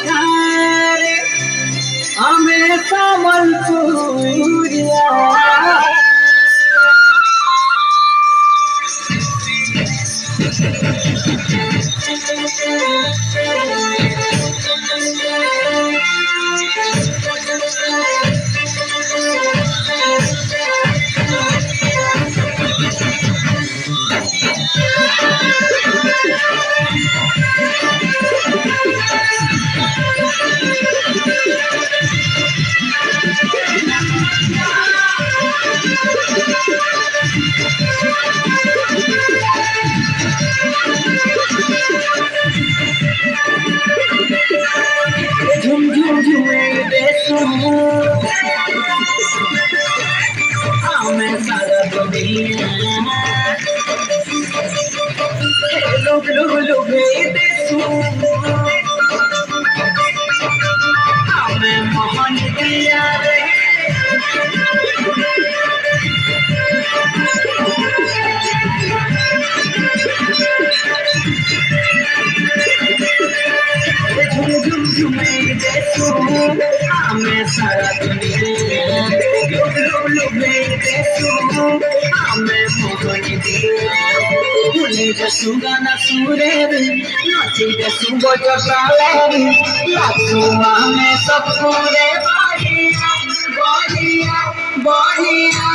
थारे हमें संबलपुरिया झुम झुम झुमे बेसू हमें सारा दुनिया लोग लोग लोग बेसू हमें मोहन दिया रे झुम झुम झुमे बेसू हमें सारा दुनिया लोग लोग लोग बेसू हमें मोहन दिया भूले जसू गाना सुरेर नाची जसू बजतालेर लासू हमें सब पूरे बढ़िया बढ़िया बढ़िया